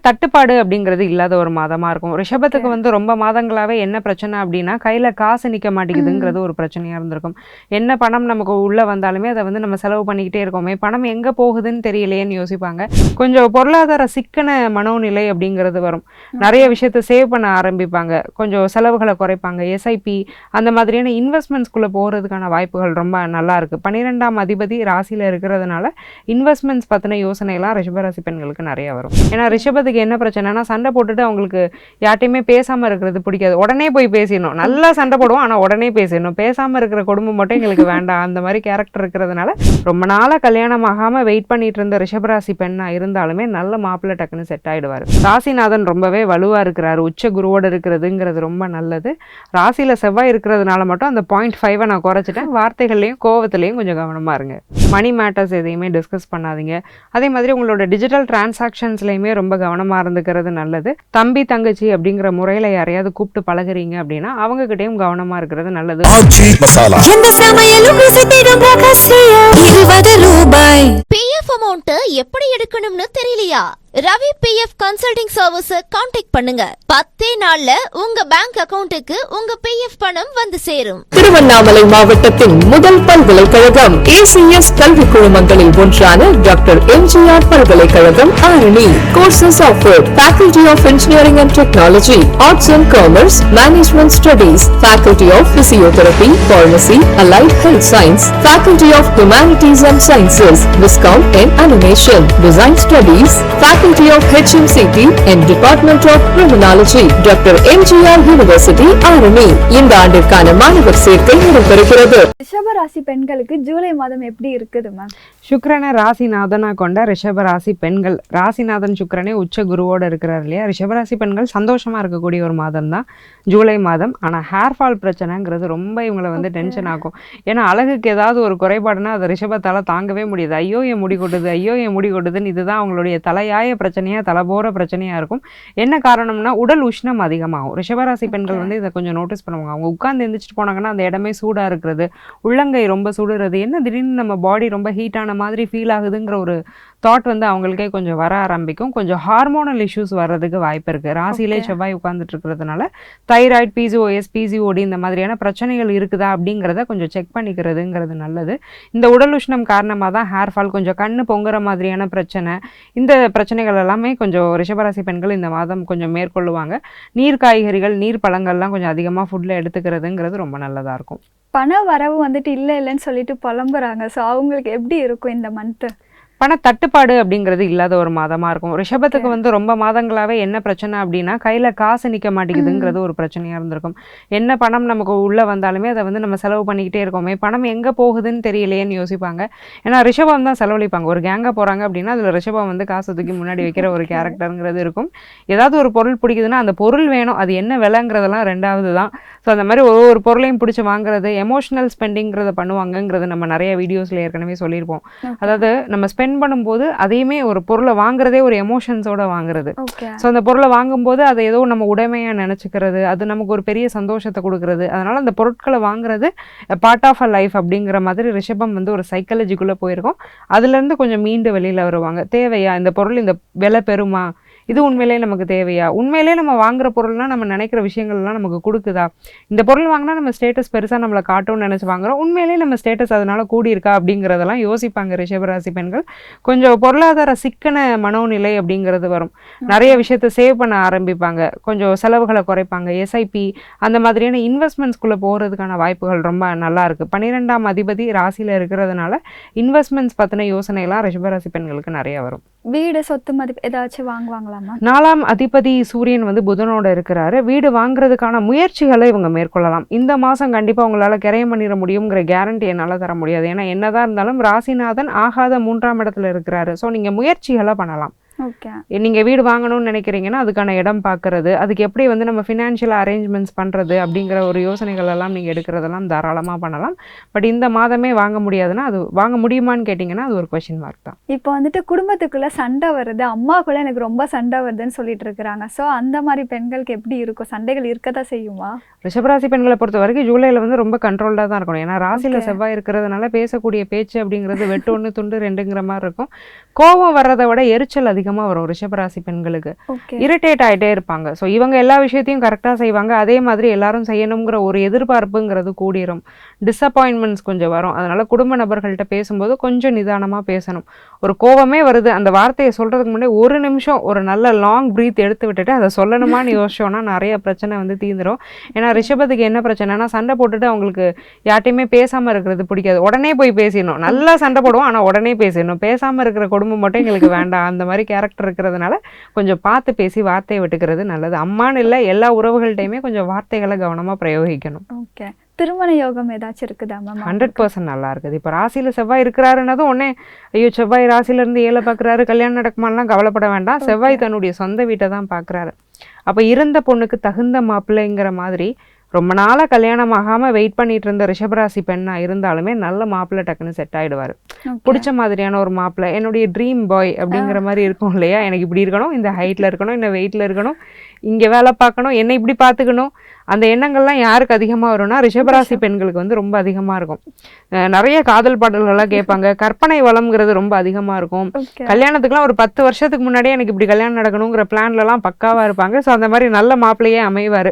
தட்டுப்பாடு அப்படிங்கிறது இல்லாத ஒரு மாதமா இருக்கும். ரிஷபத்துக்கு வந்து ரொம்ப மாதங்களாவே என்ன பிரச்சனை அப்படின்னா, கையில காசு நிக்க மாட்டேங்குதுங்கிறது ஒரு பிரச்சனையா இருந்திருக்கும். என்ன பணம் நமக்கு உள்ள வந்தாலுமே அதை வந்து நம்ம செலவு பண்ணிக்கிட்டே இருக்கோமே, பணம் எங்க போகுதுன்னு தெரியலையேன்னு யோசிப்பாங்க. கொஞ்சம் பொருளாதார சிக்கன மனோநிலை அப்படிங்கிறது வரும். நிறைய விஷயத்த சேவ் பண்ண ஆரம்பிப்பாங்க. கொஞ்சம் செலவுகளை குறைப்பாங்க. எஸ்ஐபி அந்த மாதிரியான இன்வெஸ்ட்மெண்ட்ஸ்குள்ள போறதுக்கான வாய்ப்புகள் ரொம்ப நல்லா இருக்கு. 12ஆம் அதிபதி ராசியில இருக்கிறதுனால இன்வெஸ்ட்மெண்ட்ஸ் பத்தின யோசனை எல்லாம் ரிஷபராசி பெண்களுக்கு நிறைய வரும். ஏன்னா ரிஷபத்துக்கு என்ன பிரச்சனைனா, சண்டை போட்டுட்டு அவங்களுக்கு யார்ட்டையுமே பேசாம இருக்கிறது பிடிக்காது. உடனே போய் பேசிடணும். நல்லா சண்டை போடுவோம், ஆனா உடனே பேசிடணும். பேசாம இருக்கிற குடும்பம் மட்டும் எங்களுக்கு வேண்டாம், அந்த மாதிரி கேரக்டர் இருக்கிறதுனால ரொம்ப நாளா கல்யாணம் ஆகாம வெயிட் பண்ணிட்டு இருந்த ரிஷபராசி பெண்ணா இருந்தாலுமே நல்ல மாப்பிள்ளை டக்குன்னு செட் ஆயிடுவாரு. ராசிநாதன் ரொம்பவே வலுவா இருக்கிறாரு. உச்ச குருவோட இருக்கிறதுங்கிறது ரொம்ப நல்லது. ராசியில செவ்வாய் இருக்கிறதுனால மட்டும் அந்த 0.5 நான் குறைச்சிட்டேன். வார்த்தைகள்லையும் கோவத்திலையும் கொஞ்சம் கவனமா இருங்க. மணி மேட்டர்ஸ் எதையுமே டிஸ்கஸ் பண்ணாதீங்க. அதே மாதிரி உங்களோட டிஜிட்டல் டிரான்சாக்ஷன்ஸ்லையுமே ரொம்ப கவனமா இருந்துக்கிறது நல்லது. தம்பி தங்கச்சி அப்படிங்கிற முறையில யாரையாவது கூப்பிட்டு பழகுறீங்க அப்படின்னா அவங்க கிட்டயும் கவனமா இருக்கிறது நல்லது. பிஎஃப் அமௌண்ட் எப்படி எடுக்கணும்னு தெரியலையா? Ravi PF consulting service contact பண்ணுங்க. 10 நாள்ல உங்க பேங்க் அக்கவுண்ட்டுக்கு உங்க பிஎஃப் பணம் வந்து சேரும். திருவண்ணாமலை மாவட்டத்தின் முதல் பல்கலைக்கழகம் ஏசிஎஸ் கல்வி குழுமங்களில் ஒன்றான டாக்டர் எம்ஜிஆர் பல்கலைக்கழகம் Arani. Courses offered: Faculty of Engineering and Technology, Arts and Commerce, Management Studies, Faculty of Physiotherapy, Pharmacy, Allied Health Science, Faculty of Humanities and Sciences, Viscount and Animation, Design Studies, Faculty of HMCT and Department of Criminology, doctor MGR university Arani. இந்த ஆண்டிற்கான மாணவர் சேர்க்கை நடைபெறுகிறது. ரிஷபராசி பெண்களுக்கு ஜூலை மாதம் எப்படி இருக்குது மேம்? சுக்கிரனை ராசிநாதனா கொண்ட ரிஷபராசி பெண்கள், ராசிநாதன் சுக்கிரனே உச்ச குருவோட இருக்கிறார் இல்லையா, ரிஷபராசி பெண்கள் சந்தோஷமா இருக்கக்கூடிய ஒரு மாதம் தான் ஜூலை மாதம். ஆனா ஹேர் ஃபால் பிரச்சனைங்கிறது ரொம்ப இவங்களை வந்து டென்ஷன் ஆகும். ஏன்னா அழகுக்கு ஏதாவது ஒரு குறைபாடுனா அதை ரிஷபத்தால தாங்கவே முடியாது. ஐயோ என் முடி கொட்டுது, ஐயோ என் முடி கொட்டுதுன்னு இதுதான் அவங்களுடைய தலையாய பிரச்சனையா, தலைபோற பிரச்சனையா இருக்கும். என்ன காரணம்னா உடல் உஷ்ணம் அதிகமாகும். ரிஷபராசி பெண்கள் வந்து இதை கொஞ்சம் நோட்டீஸ் பண்ணுவாங்க. அவங்க உட்கார்ந்து எந்திரிச்சிட்டு போனாங்கன்னா அந்த இடமே சூடா இருக்கிறது, உள்ளங்கை ரொம்ப சுடுறது, என்ன திடீர்னு நம்ம பாடி ரொம்ப ஹீட்டான மாதிரி ஃபீல் ஆகுதுங்கிற ஒரு தாட் வந்து அவங்களுக்கே கொஞ்சம் வர ஆரம்பிக்கும். கொஞ்சம் ஹார்மோனல் இஷ்யூஸ் வர்றதுக்கு வாய்ப்பு இருக்கு. ராசியிலே செவ்வாய் உட்கார்ந்துட்டு இருக்கிறதுனால தைராய்டு, பிசிஓஎஸ், பிசிஓடி இந்த மாதிரியான பிரச்சனைகள் இருக்குதா அப்படிங்கிறத கொஞ்சம் செக் பண்ணிக்கிறதுங்கிறது நல்லது. இந்த உடல் உஷ்ணம் காரணமாக தான் ஹேர் ஃபால், கொஞ்சம் கண்ணு பொங்குற மாதிரியான பிரச்சனை, இந்த பிரச்சனைகள் எல்லாமே கொஞ்சம் ரிஷபராசி பெண்கள் இந்த மாதம் கொஞ்சம் மேற்கொள்ளுவாங்க. நீர் காய்கறிகள், நீர் பழங்கள்லாம் கொஞ்சம் அதிகமாக ஃபுட்டில் எடுத்துக்கிறதுங்கிறது ரொம்ப நல்லதாக இருக்கும். பண வரவு வந்துட்டு இல்லைன்னு சொல்லிட்டு புலம்புறாங்க. ஸோ அவங்களுக்கு எப்படி இருக்கும் இந்த மந்த்து? தட்டுப்பாடு அப்படிங்கிறது இல்லாத ஒரு மாதமா இருக்கும். ரிஷபத்துக்கு வந்து ரொம்ப மாதங்களாவே என்ன பிரச்சனை அப்படின்னா, கையில காசு நிக்க மாட்டேங்குதுங்கிறது ஒரு பிரச்சனையா இருந்திருக்கும். என்ன பணம் நமக்கு உள்ள வந்தாலுமே அதை வந்து நம்ம செலவு பண்ணிக்கிட்டே இருக்கோமே, பணம் எங்க போகுதுன்னு தெரியலையேன்னு யோசிப்பாங்க. ஏன்னா ரிஷபம் தான் செலவழிப்பாங்க. ஒரு கேங்கா போறாங்க அப்படின்னா அதுல ரிஷபம் வந்து காசு தூக்கி முன்னாடி வைக்கிற ஒரு கேரக்டருங்கிறது இருக்கும். ஏதாவது ஒரு பொருள் பிடிக்குதுன்னா அந்த பொருள் வேணும், அது என்ன விலைங்கிறதெல்லாம் ரெண்டாவது தான். ஸோ அந்த மாதிரி ஒவ்வொரு பொருளையும் பிடிச்சி வாங்குறது, எமோஷனல் ஸ்பெண்டிங்கிறத பண்ணுவாங்கங்கிறது நம்ம நிறைய வீடியோஸ்ல ஏற்கனவே சொல்லியிருப்போம். அதாவது நம்ம ஸ்பெண்ட் பண்ணும்போது அதையுமே ஒரு பொருளை வாங்குறதே ஒரு எமோஷன்ஸோட வாங்குறது. ஸோ அந்த பொருளை வாங்கும்போது அதை ஏதோ நம்ம உடைமையா நினைச்சுக்கிறது, அது நமக்கு ஒரு பெரிய சந்தோஷத்தை கொடுக்கறது. அதனால அந்த பொருட்களை வாங்குறது பார்ட் ஆஃப் அ லைஃப் அப்படிங்கிற மாதிரி ரிஷபம் வந்து ஒரு சைக்காலஜிக்குள்ள போயிருக்கும். அதுல இருந்து கொஞ்சம் மீண்டு வெளியில வருவாங்க. தேவையா இந்த பொருள், இந்த விலை பெறுமா, இது உண்மையிலே நமக்கு தேவையா, உண்மையிலே நம்ம வாங்குற பொருள்லாம் நம்ம நினைக்கிற விஷயங்கள்லாம் நமக்கு கொடுக்குதா, இந்த பொருள் வாங்கினா நம்ம ஸ்டேட்டஸ் பெருசாக நம்மளை காட்டும்னு நினச்சி வாங்குறோம், உண்மையிலே நம்ம ஸ்டேட்டஸ் அதனால கூடியிருக்கா அப்படிங்கிறதெல்லாம் யோசிப்பாங்க ரிஷபராசி பெண்கள். கொஞ்சம் பொருளாதார சிக்கன மனோநிலை அப்படிங்கிறது வரும். நிறைய விஷயத்த சேவ் பண்ண ஆரம்பிப்பாங்க. கொஞ்சம் செலவுகளை குறைப்பாங்க. எஸ்ஐபி அந்த மாதிரியான இன்வெஸ்ட்மெண்ட்ஸ்குள்ளே போகிறதுக்கான வாய்ப்புகள் ரொம்ப நல்லா இருக்குது. 12ஆம் அதிபதி ராசியில் இருக்கிறதுனால இன்வெஸ்ட்மெண்ட்ஸ் பற்றின யோசனைலாம் ரிஷபராசி பெண்களுக்கு நிறைய வரும். வீடு, சொத்து மதிப்பு ஏதாச்சும் வாங்குவாங்களாமா? 4ஆம் அதிபதி சூரியன் வந்து புதனோட இருக்கிறாரு. வீடு வாங்குறதுக்கான முயற்சிகளை இவங்க மேற்கொள்ளலாம். இந்த மாதம் கண்டிப்பாக உங்களால் கிரயம் பண்ணிட முடியுங்கிற கேரண்டி என்னால் தர முடியாது. ஏன்னா என்னதான் இருந்தாலும் ராசிநாதன் ஆகாத 3ஆம் இடத்துல இருக்கிறாரு. ஸோ நீங்கள் முயற்சிகளை பண்ணலாம். நீங்க வீடு வாங்கணும்னு நினைக்கிறீங்கன்னா அதுக்கான இடம் பார்க்கறது, அதுக்கு எப்படி வந்து நம்ம ஃபினான்ஷியல் அரேஞ்ச்மெண்ட்ஸ் பண்றது அப்படிங்கிற ஒரு யோசனைகள் எல்லாம் நீங்க எடுக்கிறதெல்லாம் தாராளமா பண்ணலாம். பட் இந்த மாதமே வாங்க முடியாதுன்னா அது வாங்க முடியுமான்னு கேட்டிங்கன்னா அது ஒரு கொஸ்டின் மார்க் தான். இப்போ வந்துட்டு குடும்பத்துக்குள்ள சண்டை வருது, அம்மாக்குள்ள எனக்கு ரொம்ப சண்டை வருதுன்னு சொல்லிட்டு இருக்கிறாங்க. ஸோ அந்த மாதிரி பெண்களுக்கு எப்படி இருக்கும்? சண்டைகள் இருக்கதான் செய்யுமா? ரிஷபராசி பெண்களை பொறுத்த வரைக்கும் ஜூலைல வந்து ரொம்ப கண்ட்ரோல்டாக தான் இருக்கணும். ஏன்னா ராசியில செவ்வாய் இருக்கிறதுனால பேசக்கூடிய பேச்சு அப்படிங்கிறது வெட்டு 1 துண்டு 2ங்கிற மாதிரி இருக்கும். கோபம் வர்றதை விட எரிச்சல் அதிகம் அதிகமாக வரும் ரிஷபராசி பெண்களுக்கு. ஓகே. இரிட்டேட் ஆகிட்டே இருப்பாங்க. ஸோ இவங்க எல்லா விஷயத்தையும் கரெக்டாக செய்வாங்க, அதே மாதிரி எல்லாரும் செய்யணுங்கிற ஒரு எதிர்பார்ப்புங்கிறது கூடிரும். டிஸப்பாயின்மெண்ட்ஸ் கொஞ்சம் வரும். அதனால் குடும்ப நபர்கள்ட்ட பேசும்போது கொஞ்சம் நிதானமாக பேசணும். ஒரு கோவமே வருது, அந்த வார்த்தையை சொல்கிறதுக்கு முன்னாடி ஒரு நிமிஷம் ஒரு நல்ல லாங் ப்ரீத் எடுத்து விட்டுட்டு அதை சொல்லணுமான்னு யோசிச்சோன்னா நிறைய பிரச்சனை வந்து தீந்துடும். ஏன்னா ரிஷபத்துக்கு என்ன பிரச்சனைனா சண்டை போட்டுட்டு அவங்களுக்கு யார்ட்டையுமே பேசாமல் இருக்கிறது பிடிக்காது. உடனே போய் பேசிடணும். நல்லா சண்டை போடுவோம், ஆனால் உடனே பேசிடணும். பேசாமல் இருக்கிற குடும்பம் மட்டும் எங்களுக்கு வேண்டாம். அந்த மாதிரி கேரக்டர் இருக்கிறதுனால கொஞ்சம் பார்த்து பேசி வார்த்தையை விட்டுக்கிறது நல்லது. அம்மான்னு இல்லை, எல்லா உறவுகள்கிட்டையுமே கொஞ்சம் வார்த்தைகளை கவனமாக பிரயோகிக்கணும். ஓகே. திருமண யோகம் ஏதாச்சும் இருக்குதா மேம்? 100% நல்லா இருக்குது. இப்போ ராசியில் செவ்வாய் இருக்கிறாருன்னதும் உடனே ஐயோ செவ்வாய் ராசியிலேருந்து 7 பார்க்குறாரு, கல்யாணம் நடக்குமாலாம் கவலைப்பட வேண்டாம். செவ்வாய் தன்னுடைய சொந்த வீட்டை தான் பார்க்குறாரு. அப்போ இருந்த பொண்ணுக்கு தகுந்த மாப்பிள்ளைங்கிற மாதிரி ரொம்ப நாளாக கல்யாணம் ஆகாமல் வெயிட் பண்ணிட்டு இருந்த ரிஷபராசி பெண்ணாக இருந்தாலுமே நல்ல மாப்பிள்ளை டக்குன்னு செட் ஆகிடுவார். பிடிச்ச மாதிரியான ஒரு மாப்பிள்ளை, என்னுடைய ட்ரீம் பாய் அப்படிங்கிற மாதிரி இருக்கும் இல்லையா? எனக்கு இப்படி இருக்கணும், இந்த ஹைட்டில் இருக்கணும், இந்த வெயிட்டில் இருக்கணும், இங்கே வேலை பார்க்கணும், என்னை இப்படி பார்த்துக்கணும், அந்த எண்ணங்கள்லாம் யாருக்கு அதிகமாக வரும்னா ரிஷபராசி பெண்களுக்கு வந்து ரொம்ப அதிகமாக இருக்கும். நிறைய காதல் பாடல்கள்லாம் கேட்பாங்க. கற்பனை வளம்ங்கிறது ரொம்ப அதிகமாக இருக்கும். கல்யாணத்துக்குலாம் ஒரு 10 வருஷத்துக்கு முன்னாடியே எனக்கு இப்படி கல்யாணம் நடக்கணுங்கிற பிளான்லலாம் பக்காவாக இருப்பாங்க. ஸோ அந்த மாதிரி நல்ல மாப்பிள்ளையே அமைவார்.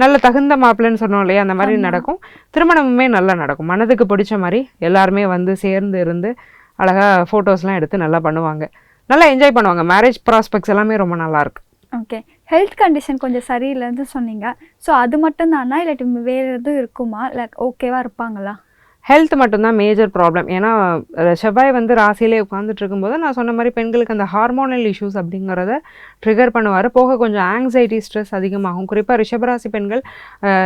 நல்ல தகுந்த மாப்பிள்ளைன்னு சொன்னோம் இல்லையா, அந்த மாதிரி நடக்கும். திருமணமுமே நல்லா நடக்கும். மனதுக்கு பிடிச்ச மாதிரி எல்லாருமே வந்து சேர்ந்து இருந்து அழகாக ஃபோட்டோஸ்லாம் எடுத்து நல்லா பண்ணுவாங்க, நல்லா என்ஜாய் பண்ணுவாங்க. மேரேஜ் ப்ராஸ்பெக்ட்ஸ் எல்லாமே ரொம்ப நல்லாயிருக்கு. ஓகே. ஹெல்த் கண்டிஷன் கொஞ்சம் சரியில்லைன்னு சொன்னீங்க. ஸோ அது மட்டும் தானா, இல்லாட்டி வேறு எதுவும் இருக்குமா, இல்லை ஓகேவா இருப்பாங்களா? ஹெல்த் மட்டும்தான் மேஜர் ப்ராப்ளம். ஏன்னா செவ்வாய் வந்து ராசியிலே உட்காந்துட்டு இருக்கும்போது நான் சொன்ன மாதிரி பெண்களுக்கு அந்த ஹார்மோனல் இஷ்யூஸ் அப்படிங்கிறத ட்ரிகர் பண்ணுவார். போக கொஞ்சம் ஆங்ஸைட்டி, ஸ்ட்ரெஸ் அதிகமாகும். குறிப்பாக ரிஷபராசி பெண்கள்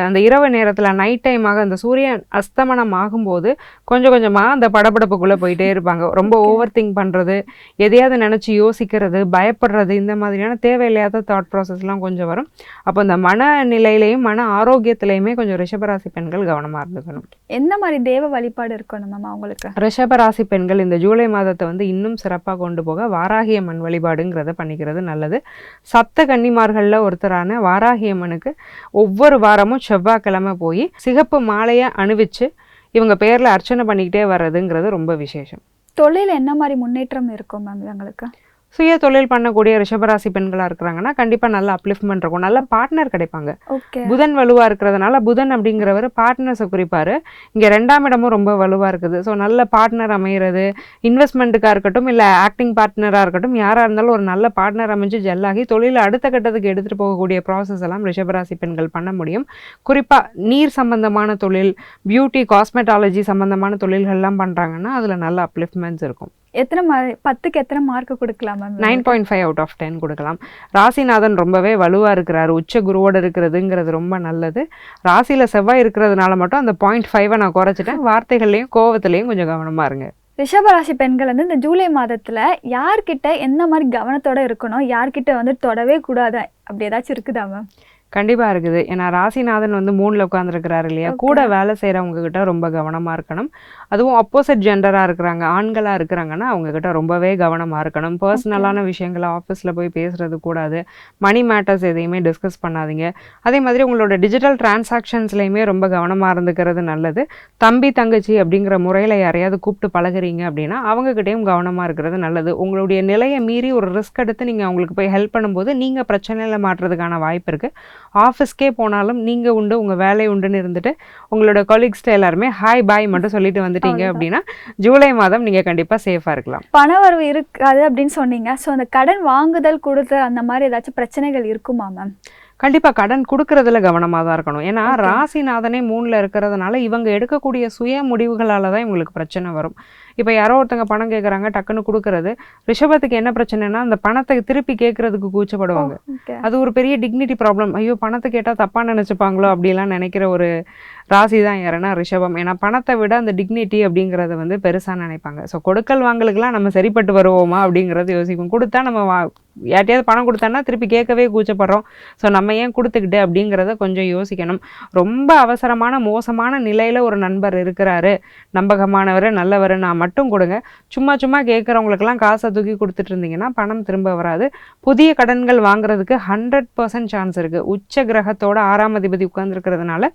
அந்த இரவு நேரத்தில் நைட் டைமாக அந்த சூரியன் அஸ்தமனம் ஆகும்போது கொஞ்சம் கொஞ்சமாக அந்த படபடப்புக்குள்ளே போயிட்டே இருப்பாங்க. ரொம்ப ஓவர் திங்க் பண்ணுறது, எதையாவது நினச்சி யோசிக்கிறது, பயப்படுறது, இந்த மாதிரியான தேவையில்லாத தாட் ப்ராசஸ்லாம் கொஞ்சம் வரும். அப்போ இந்த மனநிலையிலையும் மன ஆரோக்கியத்திலையுமே கொஞ்சம் ரிஷபராசி பெண்கள் கவனமாக இருந்துக்கணும். என்ன மாதிரி தேவ வழிபாடு இருக்கணும் மேம் அவங்களுக்கு? ரிஷபராசி பெண்கள் இந்த ஜூலை மாதத்தை வந்து இன்னும் சிறப்பாக கொண்டு போக வாராகியம்மன் வழிபாடுங்கிறத பண்ணிக்கிறது நல்லது. சப்த கன்னிமார்களில் ஒருத்தரான வாராகியம்மனுக்கு ஒவ்வொரு வாரமும் செவ்வாய்க்கிழமை போய் சிகப்பு மாலையை அணிவிச்சு இவங்க பேரில் அர்ச்சனை பண்ணிக்கிட்டே வர்றதுங்கிறது ரொம்ப விசேஷம். தொழில் என்ன மாதிரி முன்னேற்றம் இருக்கும் மேம் இவங்களுக்கு? சுய தொழில் பண்ணக்கூடிய ரிஷபராசி பெண்களாக இருக்கிறாங்கன்னா கண்டிப்பாக நல்ல அப்லிஃப்ட்மெண்ட் இருக்கும், நல்ல பார்ட்னர் கிடைப்பாங்க. புதன் வலுவாக இருக்கிறதுனால புதன் அப்படிங்கிறவர் பார்ட்னர்ஸை குறிப்பார். இங்கே 2ஆம் இடமும் ரொம்ப வலுவாக இருக்குது. ஸோ நல்ல பார்ட்னர் அமைகிறது, இன்வெஸ்ட்மெண்ட்டுக்காக இருக்கட்டும் இல்லை ஆக்டிங் பார்ட்னராக இருக்கட்டும், யாராக இருந்தாலும் ஒரு நல்ல பார்ட்னர் அமைஞ்சு ஜெல்லாகி தொழிலை அடுத்த கட்டத்துக்கு எடுத்துகிட்டு போகக்கூடிய ப்ராசஸ் எல்லாம் ரிஷபராசி பெண்கள் பண்ண முடியும். குறிப்பாக நீர் சம்பந்தமான தொழில், பியூட்டி, காஸ்மெட்டாலஜி சம்பந்தமான தொழில்கள்லாம் பண்ணுறாங்கன்னா அதில் நல்ல அப்லிஃப்ட்மெண்ட்ஸ் இருக்கும். எத்தனை 10க்கு எத்தனை மார்க் கொடுக்கலாம் மேம்? 9.5 out of 10 கொடுக்கலாம். ராசிநாதன் ரொம்பவே வலுவாக இருக்கிறாரு, உச்ச குருவோடு இருக்கிறதுங்கிறது ரொம்ப நல்லது. ராசியில் செவ்வாய் இருக்கிறதுனால மட்டும் அந்த 0.5 நான் குறைச்சிட்டேன். வார்த்தைகள்லையும் கோவத்துலையும் கொஞ்சம் கவனமாக இருங்க. ரிஷபராசி பெண்கள் வந்து இந்த ஜூலை மாதத்தில் யார்கிட்ட என்ன மாதிரி கவனத்தோடு இருக்கணும், யார்கிட்ட வந்து தொடவே கூடாது அப்படி ஏதாச்சும் இருக்குதா மேம்? கண்டிப்பாக இருக்குது. ஏன்னா ராசிநாதன் வந்து 3ல் உட்காந்துருக்கிறாரு இல்லையா, கூட வேலை செய்கிறவங்க கிட்ட ரொம்ப கவனமாக இருக்கணும். அதுவும் ஆப்போசிட் ஜெண்டராக இருக்கிறாங்க, ஆண்களாக இருக்கிறாங்கன்னா அவங்கக்கிட்ட ரொம்பவே கவனமாக இருக்கணும். பர்சனலான விஷயங்களை ஆஃபீஸில் போய் பேசுகிறது கூடாது. மணி மேட்டர்ஸ் எதையுமே டிஸ்கஸ் பண்ணாதீங்க. அதே மாதிரி உங்களோட டிஜிட்டல் டிரான்சாக்ஷன்ஸ்லையுமே ரொம்ப கவனமாக இருந்துக்கிறது நல்லது. தம்பி தங்கச்சி அப்படிங்கிற முறையில் யாரையாவது கூப்பிட்டு பழகுறீங்க அப்படின்னா அவங்கக்கிட்டையும் கவனமாக இருக்கிறது நல்லது. உங்களுடைய நிலையை மீறி ஒரு ரிஸ்க் எடுத்து நீங்கள் அவங்களுக்கு போய் ஹெல்ப் பண்ணும்போது நீங்கள் பிரச்சனையில் மாட்டுறதுக்கான வாய்ப்பு இருக்குது. ஆஃபீஸ்க்கே போனாலும் நீங்கள் உண்டு உங்கள் வேலை உண்டுன்னு இருந்துட்டு உங்களோட கொலீக்ஸ்ட்டு எல்லாருமே ஹாய் பாய் மட்டும் சொல்லிட்டு வந்துட்டீங்க அப்படின்னா ஜூலை மாதம் நீங்கள் கண்டிப்பாக சேஃபாக இருக்கலாம். பண வரவு இருக்காது அப்படின்னு சொன்னீங்க. ஸோ அந்த கடன் வாங்குதல் கொடுத்தல் அந்த மாதிரி ஏதாச்சும் பிரச்சனைகள் இருக்குமா மேம்? கண்டிப்பாக கடன் கொடுக்கறதுல கவனமாக தான் இருக்கணும். ஏன்னா ராசிநாதனே 3ல் இருக்கிறதுனால இவங்க எடுக்கக்கூடிய சுய முடிவுகளால் தான் இவங்களுக்கு பிரச்சனை வரும். இப்போ யாரோ ஒருத்தங்க பணம் கேட்குறாங்க, டக்குன்னு கொடுக்கறது. ரிஷபத்துக்கு என்ன பிரச்சனைனா அந்த பணத்தை திருப்பி கேட்கறதுக்கு கூச்சப்படுவாங்க. அது ஒரு பெரிய டிக்னிட்டி ப்ராப்ளம். ஐயோ பணத்தை கேட்டால் தப்பாக நினச்சிப்பாங்களோ அப்படிலாம் நினைக்கிற ஒரு ராசி தான் யாருன்னா ரிஷபம். ஏன்னா பணத்தை விட அந்த டிக்னிட்டி அப்படிங்கிறத வந்து பெருசாக நினைப்பாங்க. ஸோ கொடுக்கல் வாங்கலுக்கெல்லாம் நம்ம சரிப்பட்டு வருவோமா அப்படிங்கிறது யோசிப்போம். கொடுத்தா நம்ம யார்ட்டையாவது பணம் கொடுத்தான்னா திருப்பி கேட்கவே கூச்சப்படுறோம். ஸோ நம்ம ஏன் கொடுத்துக்கிட்டு அப்படிங்கிறத கொஞ்சம் யோசிக்கணும். ரொம்ப அவசரமான மோசமான நிலையில் ஒரு நண்பர் இருக்கிறாரு, நம்பகமானவர், நல்லவர், நான் மட்டும் கொடுங்க. சும்மா சும்மா கேட்குறவங்களுக்கெல்லாம் காசை தூக்கி கொடுத்துட்டு இருந்தீங்கன்னா பணம் திரும்ப வராது. புதிய கடன்கள் வாங்குறதுக்கு 100% சான்ஸ் இருக்குது. உச்ச கிரகத்தோட 6ஆம் அதிபதி உட்கார்ந்துருக்கிறதுனால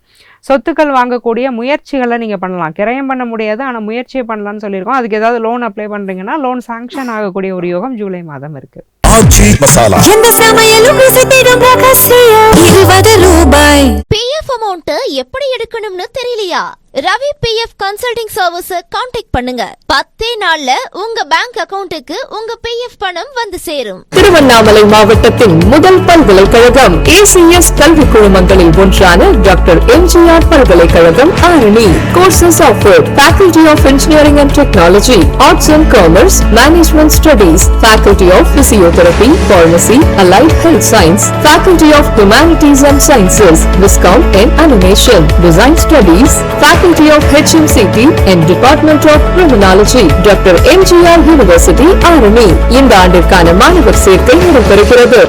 சொத்துக்கள் வாங்கக்கூடிய முயற்சிகளை நீங்கள் பண்ணலாம். கிரயம் பண்ண முடியாது, ஆனால் முயற்சியை பண்ணலான்னு சொல்லியிருக்கோம். அதுக்கு ஏதாவது லோன் அப்ளை பண்ணுறீங்கன்னா லோன் சாங்ஷன் ஆகக்கூடிய ஒரு யோகம் ஜூலை மாதம் இருக்குது. ஆச்சி மசாலா. எந்த சமையலும் ருசி தேடும் ரகசியம் 20 ரூபாய். PF அமௌண்ட் எப்படி எடுக்கணும்னு தெரியலையா? Ravi PF consulting service contact பண்ணுங்க. 10 நாள்ல உங்க பேங்க் அக்கவுண்ட்டுக்கு உங்க PF பணம் வந்து சேரும். திருவண்ணாமலை மாவட்டத்தின் முதல் பல்கலைக்கழகம் ACS கல்வி குழுமங்களில் ஒன்றான டாக்டர் எம்ஜிஆர் பல்கலைக்கழகம் Arani. Courses offered: Faculty of Engineering and Technology, Arts and Commerce, Management Studies, Faculty of Physiotherapy, Pharmacy, Allied Health Science, Faculty of Humanities and Sciences, Viscount and Animation, Design Studies, Faculty of HMCT and Department of Criminology, Dr. MGR University, Arani. இந்த ஆண்டிற்கான மாணவர் சேர்க்கை நடைபெறுகிறது.